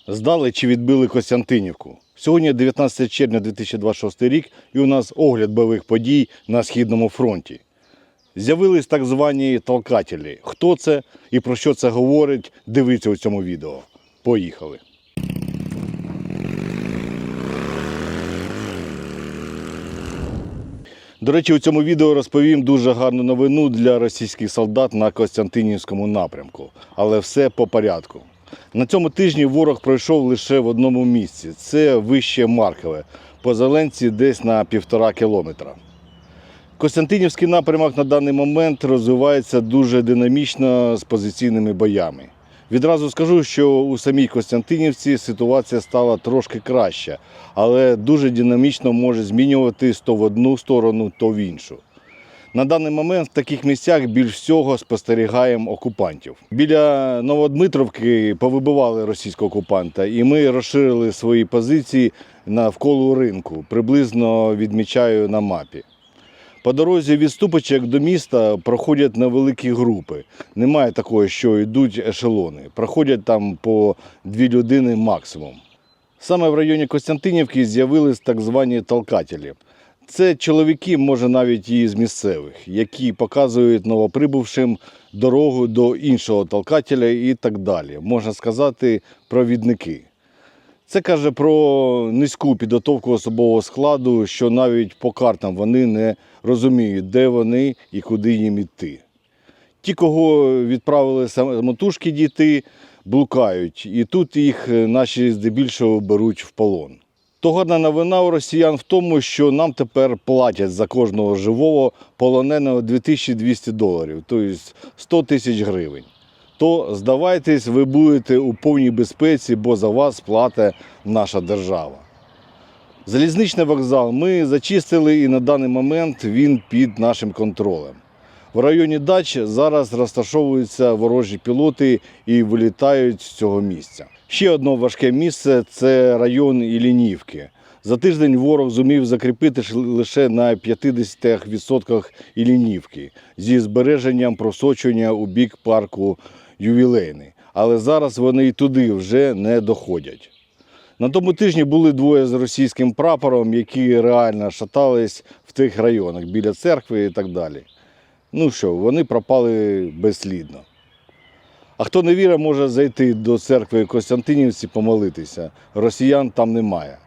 Здали чи відбили Костянтинівку. Сьогодні 19 червня 2026 рік і у нас огляд бойових подій на Східному фронті. З'явились так звані толкателі. Хто це і про що це говорить, дивіться у цьому відео. Поїхали! До речі, у цьому відео розповім дуже гарну новину для російських солдат на Костянтинівському напрямку. Але все по порядку. На цьому тижні ворог пройшов лише в одному місці. Це вище Маркове, по Зеленці десь на 1,5 кілометра. Костянтинівський напрямок на даний момент розвивається дуже динамічно з позиційними боями. Відразу скажу, що у самій Костянтинівці ситуація стала трошки краща, але дуже динамічно може змінюватись то в одну сторону, то в іншу. На даний момент в таких місцях більш всього спостерігаємо окупантів. Біля Новодмитровки повибивали російського окупанта, і ми розширили свої позиції навколо ринку, приблизно відмічаю на мапі. По дорозі від Ступичок до міста проходять невеликі групи. Немає такого, що йдуть ешелони. Проходять там по 2 людини максимум. Саме в районі Костянтинівки з'явились так звані толкателі. Це чоловіки, може навіть і з місцевих, які показують новоприбувшим дорогу до іншого толкателя і так далі. Можна сказати, провідники. Це каже про низьку підготовку особового складу, що навіть по картам вони не розуміють, де вони і куди їм йти. Ті, кого відправили самотужки дійти, блукають, і тут їх наші здебільшого беруть в полон. То гарна новина у росіян в тому, що нам тепер платять за кожного живого полоненого $2200, тобто 100 тисяч гривень. То здавайтесь, ви будете у повній безпеці, бо за вас платить наша держава. Залізничний вокзал ми зачистили і на даний момент він під нашим контролем. В районі Дач зараз розташовуються ворожі пілоти і вилітають з цього місця. Ще одне важке місце – це район Іллінівки. За тиждень ворог зумів закріпити лише на 50% Іллінівки зі збереженням просочення у бік парку Ювілейний. Але зараз вони і туди вже не доходять. На тому тижні були двоє з російським прапором, які реально шатались в тих районах, біля церкви і так далі. Ну що, вони пропали безслідно. А хто не вірить, може зайти до церкви Костянтинівці помолитися. Росіян там немає.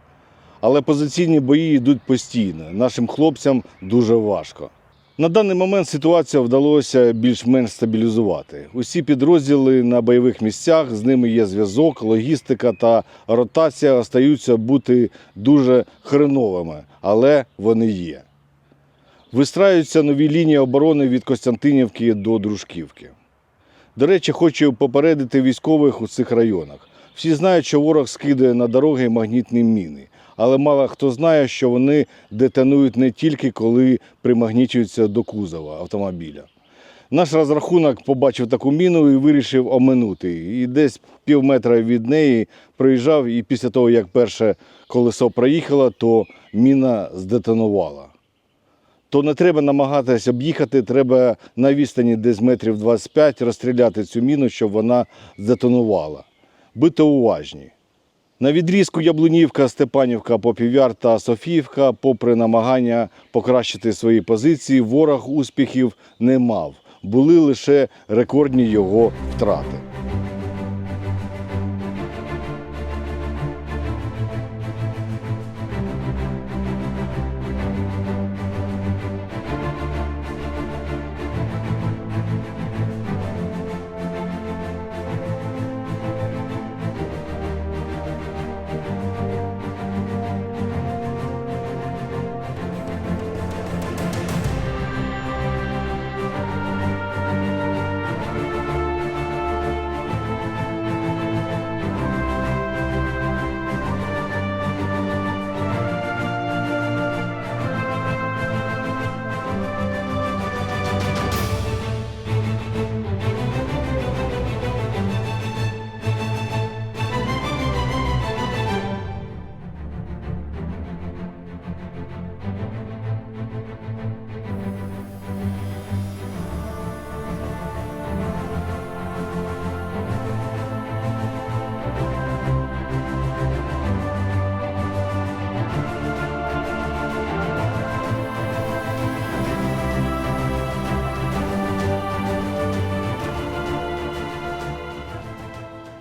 Але позиційні бої йдуть постійно. Нашим хлопцям дуже важко. На даний момент ситуацію вдалося більш-менш стабілізувати. Усі підрозділи на бойових місцях, з ними є зв'язок, логістика та ротація остаються бути дуже хреновими, але вони є. Вистраюються нові лінії оборони від Костянтинівки до Дружківки. До речі, хочу попередити військових у цих районах. Всі знають, що ворог скидає на дороги магнітні міни. Але мало хто знає, що вони детонують не тільки коли примагнічуються до кузова автомобіля. Наш розрахунок побачив таку міну і вирішив оминути. І десь пів метра від неї проїжджав, і після того, як перше колесо проїхало, то міна здетонувала. То не треба намагатися об'їхати, треба на відстані десь метрів 25 розстріляти цю міну, щоб вона здетонувала. Будьте уважні. На відрізку Яблунівка, Степанівка, Попів-Яр та Софіївка, попри намагання покращити свої позиції, ворог успіхів не мав. Були лише рекордні його втрати.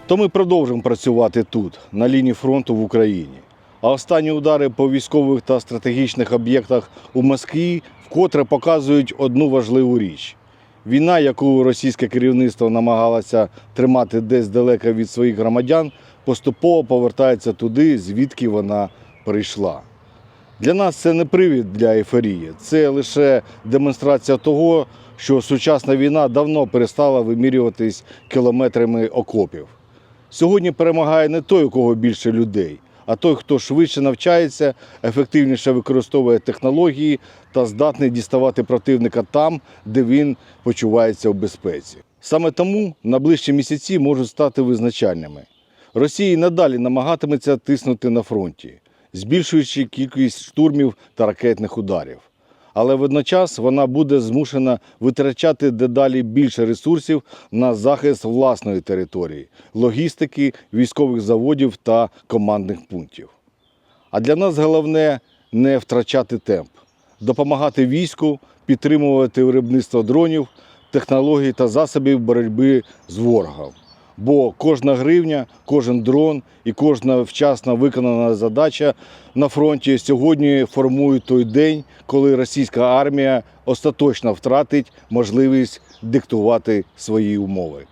То ми продовжимо працювати тут, на лінії фронту в Україні. А останні удари по військових та стратегічних об'єктах у Москві вкотре показують одну важливу річ. Війна, яку російське керівництво намагалося тримати десь далеко від своїх громадян, поступово повертається туди, звідки вона прийшла. Для нас це не привід для ейфорії, це лише демонстрація того, що сучасна війна давно перестала вимірюватись кілометрами окопів. Сьогодні перемагає не той, у кого більше людей, а той, хто швидше навчається, ефективніше використовує технології та здатний діставати противника там, де він почувається в безпеці. Саме тому найближчі місяці можуть стати визначальними. Росія надалі намагатиметься тиснути на фронті, збільшуючи кількість штурмів та ракетних ударів. Але водночас вона буде змушена витрачати дедалі більше ресурсів на захист власної території, логістики, військових заводів та командних пунктів. А для нас головне – не втрачати темп, допомагати війську, підтримувати виробництво дронів, технологій та засобів боротьби з ворогом. Бо кожна гривня, кожен дрон і кожна вчасно виконана задача на фронті сьогодні формують той день, коли російська армія остаточно втратить можливість диктувати свої умови.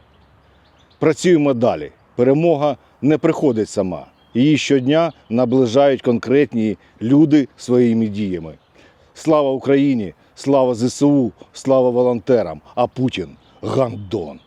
Працюємо далі. Перемога не приходить сама. Її щодня наближають конкретні люди своїми діями. Слава Україні! Слава ЗСУ! Слава волонтерам! А Путін – гандон!